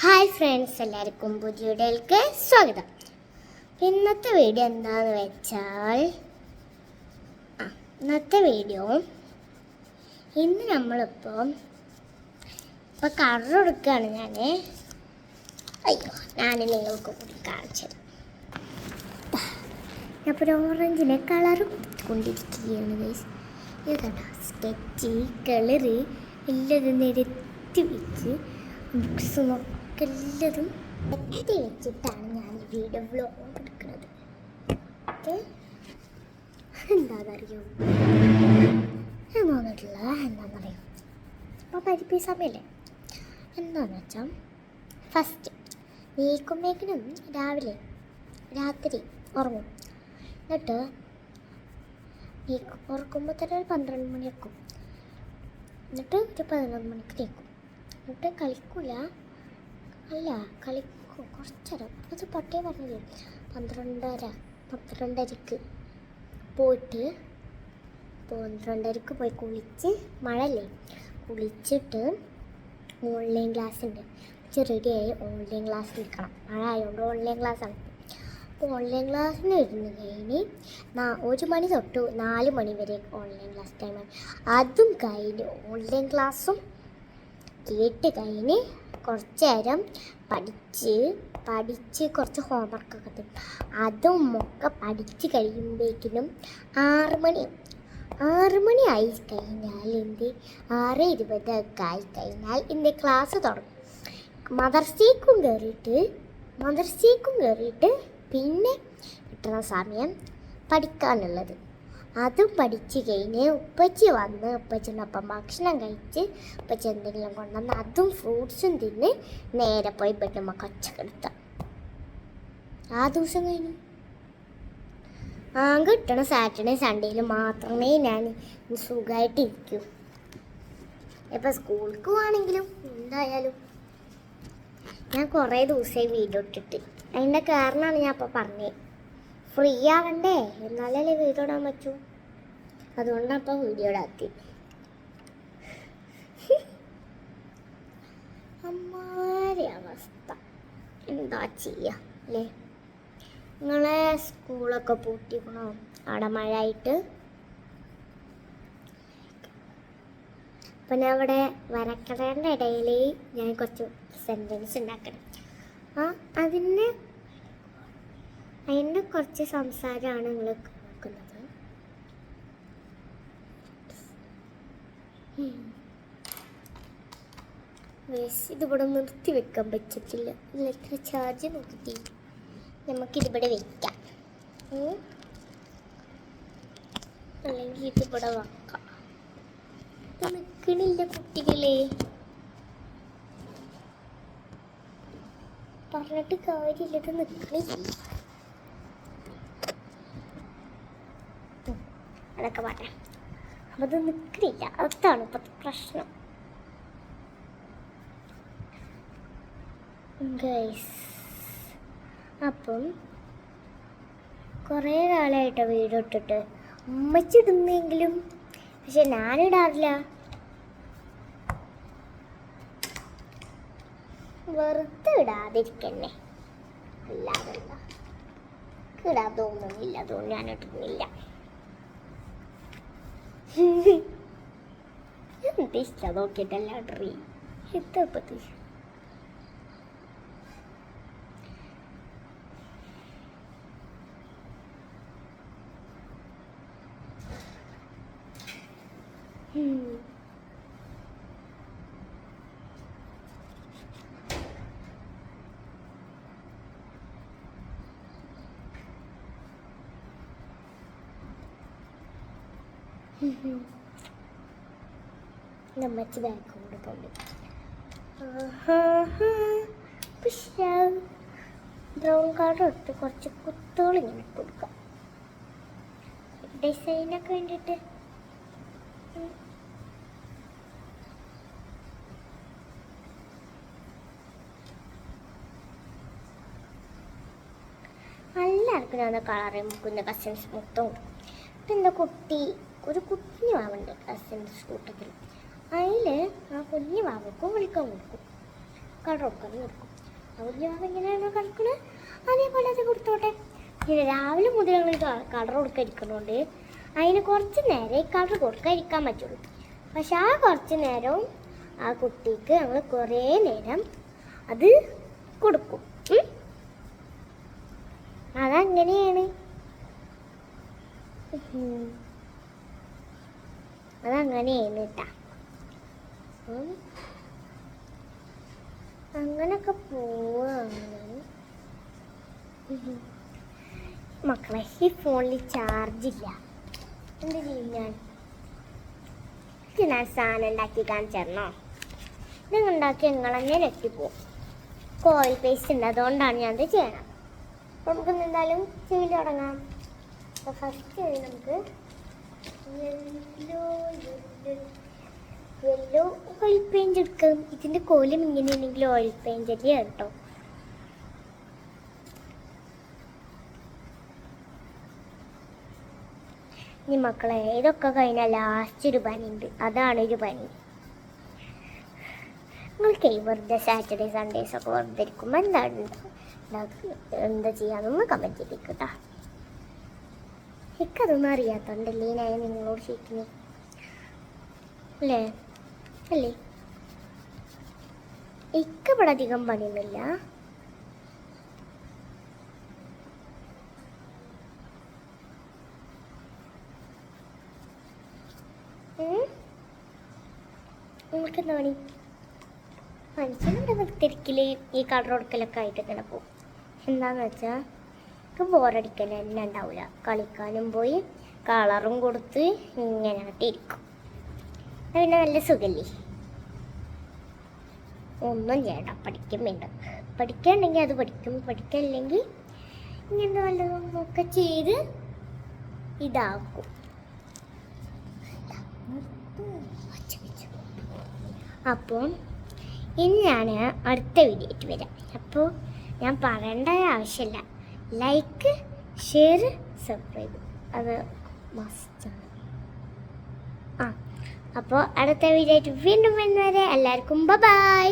Hi friends, എല്ലാവർക്കും പുതിയ വീഡിയോയിലേക്ക് സ്വാഗതം. ഇന്നത്തെ വീഡിയോ എന്താണെന്ന് വെച്ചാൽ ഇന്ന് നമ്മളിപ്പോൾ കളർ കൊടുക്കുകയാണ്. ഞാൻ നിങ്ങൾക്ക് കൂടി കാണിച്ചത്. അപ്പോൾ ഒരു ഓറഞ്ചിനെ കളർ കൊടുത്തുകൊണ്ടിരിക്കുകയാണ് ഗൈസ്. ഇതാണ് സ്കെച്ച് കളറ് എല്ലാതും നിരത്തി വെച്ച് ബുക്സ് എല്ലാതും എത്തി വെച്ചിട്ടാണ് ഞാൻ ഈ വീഡിയോ വ്ലോഗ് എടുക്കുന്നത്. എന്താണെന്നറിയോ, ഞാൻ എന്താണെന്നറിയോ, അപ്പോൾ പഠിപ്പിച്ച സമയമല്ലേ. എന്താണെന്ന് വെച്ചാൽ ഫസ്റ്റ് നീക്കുമ്പോഴേക്കിനും രാത്രി ഉറങ്ങും. എന്നിട്ട് ഉറക്കുമ്പോൾ തന്നെ ഒരു 12 മണിയാക്കും. എന്നിട്ട് ഒരു 11 മണിക്ക് തേക്കും. എന്നിട്ട് കളിക്കില്ല, കളിക്കും കുറച്ചേരം. അത് പട്ടേ പറഞ്ഞില്ലേ, 12:30 പോയിട്ട് 12:30 പോയി കുളിച്ച്, മഴയല്ലേ, കുളിച്ചിട്ട് ഓൺലൈൻ ക്ലാസ് ഉണ്ട്, റെഡിയായി ഓൺലൈൻ ക്ലാസ് നിൽക്കണം. മഴ ആയതുകൊണ്ട് ഓൺലൈൻ ക്ലാസ്സാണ്. അപ്പോൾ ഓൺലൈൻ ക്ലാസ്സിന് ഇരുന്ന് കഴിഞ്ഞ് 1 മണി തൊട്ട് 4 മണി വരെ ഓൺലൈൻ ക്ലാസ് ടൈമാണ്. അതും കഴിഞ്ഞ് ഓൺലൈൻ ക്ലാസ്സും കേട്ട് കഴിഞ്ഞ് കുറച്ച് നേരം പഠിച്ച് കുറച്ച് ഹോംവർക്കൊക്കെ തരും. അതും ഒക്കെ പഠിച്ച് കഴിയുമ്പോഴേക്കിനും 6 മണി ആയി കഴിഞ്ഞാൽ 6:20 ഒക്കെ ആയി കഴിഞ്ഞാൽ എൻ്റെ ക്ലാസ് തുടങ്ങും. മദർസേക്കും കയറിയിട്ട് പിന്നെ കിട്ടുന്ന സമയം പഠിക്കാനുള്ളത്. അതും പഠിച്ച് കഴിഞ്ഞ് ഉപ്പച്ചി വന്ന് ഉപ്പച്ചിനൊപ്പം ഭക്ഷണം കഴിച്ച് ഉപ്പച്ചി എന്തെങ്കിലും കൊണ്ടുവന്ന് അതും ഫ്രൂട്ട്സും തിന്ന് നേരെ പോയി ബെഡുമ്മ കച്ചക്കെടുത്താം. ആ ദിവസം കഴിഞ്ഞു. കിട്ടണ സാറ്റർഡേ സൺഡേയിൽ മാത്രമേ ഞാൻ സുഖമായിട്ടിരിക്കൂ. ഇപ്പം സ്കൂൾക്ക് പോവാണെങ്കിലും എന്തായാലും ഞാൻ കുറേ ദിവസമായി വീഡിയോ ഇട്ടിട്ട്. അതിൻ്റെ കാരണമാണ് ഞാൻ അപ്പോൾ പറഞ്ഞത്. ഫ്രീ ആവണ്ടേ, എന്നാലല്ലേ വീഡിയോ ഇടാൻ പറ്റൂ. അതുകൊണ്ടാണ് അപ്പോൾ വീഡിയോ ഇടാത്തി. അമ്മാരി അവസ്ഥ എന്താ ചെയ്യുക അല്ലേ. നിങ്ങളെ സ്കൂളൊക്കെ പൂട്ടിക്കണോ അവിടെ മഴ ആയിട്ട്? അപ്പം ഞാൻ ഇവിടെ വരക്കടേൻ്റെ ഇടയിൽ ഞാൻ കുറച്ച് സെൻറ്റൻസ് ഉണ്ടാക്കണം. അതിൻ്റെ കുറച്ച് സംസാരമാണ് നിങ്ങൾ കേൾക്കുന്നത്. ഇതിവിടെ നിർത്തി വെക്കാൻ പറ്റത്തില്ല. ഇത്ര ചാർജ് നോക്കിയിട്ട് നമുക്കിതിവിടെ വെക്കാം, അല്ലെങ്കിൽ ഇതിവിടെ വെക്കാം. നിൽക്കണില്ല കുട്ടികളെ, പറഞ്ഞിട്ട് കാര്യമില്ല, ഇത് നിൽക്കണില്ല. അതൊക്കെ പറയാം. അപ്പം അത് നിൽക്കണില്ല, അതാണ് ഇപ്പോഴത്തെ പ്രശ്നം ഗൈസ്. അപ്പം കുറേ കാലമായിട്ടോ വീഡിയോ ഇട്ടിട്ട്, ഉമ്മച്ചിടുന്നെങ്കിലും പക്ഷെ ഞാനിടാറില്ല. വെറുതെ ഇടാതിരിക്കന്നെ, അല്ലാതല്ല ഇടാൻ തോന്നുന്നില്ല, അതുകൊണ്ട് ഞാൻ ഇടുന്നില്ല. എന്തിഷ്ടം നോക്കിയിട്ടല്ല ട്രീ എത്തപ്പത്തി. നമ്മച്ച് ബാക്കോട് കൊണ്ട് ബ്രൗൺ കളർ എടുത്ത് കുറച്ച് കുത്തുകൾ ഇങ്ങനെ കൊടുക്കാം, ഡിസൈനൊക്കെ വേണ്ടിയിട്ട്. എല്ലാവർക്കും ഞാൻ കളറ് മുക്കുന്ന കസിൻസ് മൊത്തം കൊടുക്കും. പിന്നെ ഒരു കുഞ്ഞു മാവുണ്ട് കസിൻസ് കൂട്ടത്തിൽ. അതിൽ ആ കുഞ്ഞു മാവക്കും വിളിക്കാൻ കൊടുക്കും. കളർ കൊടുക്കാൻ കൊടുക്കും. അപ്പോൾ ഞാൻ എങ്ങനെയാണോ കളിക്കണത് അതേപോലെ അത് കൊടുത്തോട്ടെ. പിന്നെ രാവിലെ മുതൽ ഞങ്ങൾ കളർ കൊടുക്കാതിരിക്കണോണ്ട് അതിന് കുറച്ച് നേരം ഈ കളർ കൊടുക്കാതിരിക്കാൻ പറ്റുള്ളൂ. പക്ഷെ ആ കുറച്ച് നേരവും ആ കുട്ടിക്ക് ഞങ്ങൾ കുറേ നേരം അത് കൊടുക്കും. അതങ്ങനെയാണ്. അതങ്ങനെയാണ് കേട്ടാ. അങ്ങനൊക്കെ പോവാണ് മക്കളെ. ഈ ഫോണിൽ ചാർജില്ല. എന്ത് ചെയ്യും ഞാൻ സാധനം ഉണ്ടാക്കി കാണിച്ചോ? നിങ്ങൾ ഉണ്ടാക്കി നിങ്ങളെന്നെ നെറ്റിപ്പോവും. ഓയിൽ പേസ്റ്റ് ഉണ്ട്, അതുകൊണ്ടാണ് ഞാനത് ചെയ്യണം. അപ്പോൾ നമുക്ക് എന്തായാലും ചെയ്ത് തുടങ്ങാം. അപ്പോൾ ഫസ്റ്റ് നമുക്ക് യെല്ലോ ഓയിൽ പെയിൻറ് എടുക്കാം. ഇതിൻ്റെ കോലും ഇങ്ങനെയാണെങ്കിൽ ഓയിൽ പെയിൻറ് അല്ലേ കേട്ടോ. ഇനി മക്കളെ ഇതൊക്കെ കഴിഞ്ഞാൽ ലാസ്റ്റ് ഒരു പനിയുണ്ട്. അതാണ് ഒരു പനി. നിങ്ങൾക്ക് വെറുതെ സാറ്റർഡേ സൺഡേസ് ഒക്കെ വെറുതെ ഇരിക്കുമ്പോൾ എന്താ ചെയ്യാന്നൊന്ന് കമൻറ്റ് ചെയ്തേക്കട്ടാ. എനിക്കതൊന്നും അറിയാത്തോണ്ടല്ലേ ഞാൻ നിങ്ങളോട് ചോദിക്കുന്നു അല്ലേ? ഇവിടെ അധികം പണിയൊന്നുമില്ല. നിങ്ങൾക്ക് എന്താ പണി? മനുഷ്യനിവിടെ നിർത്തിരിക്കൽ ഈ കളർ കൊടുക്കലൊക്കെ ആയിട്ട് ഇങ്ങനെ പോകും. എന്താണെന്ന് വെച്ചാൽ എനിക്ക് ബോറടിക്കൽ തന്നെ ഉണ്ടാവില്ല. കളിക്കാനും പോയി കളറും കൊടുത്ത് ഇങ്ങനെ ഇരിക്കും. പിന്നെ നല്ല സുഖല്ലേ? ഒന്നും ചെയ്യണ്ട. പഠിക്കും വേണ്ട. പഠിക്കാനുണ്ടെങ്കിൽ അത് പഠിക്കും, പഠിക്കാനില്ലെങ്കിൽ ഇങ്ങനത്തെ വല്ലതും ഒക്കെ ചെയ്ത് ഇതാക്കും. അപ്പോൾ ഇനി ഞാൻ അടുത്ത വീഡിയോ ആയിട്ട് വരാം. അപ്പോൾ ഞാൻ പറയേണ്ട ആവശ്യമില്ല. ലൈക്ക്, ഷെയർ, സബ്സ്ക്രൈബ് അത് മസ്റ്റാണ്. അപ്പോൾ അടുത്ത വീഡിയോ ആയിട്ട് വീണ്ടും വരുന്നവരെ എല്ലാവർക്കും ബൈ.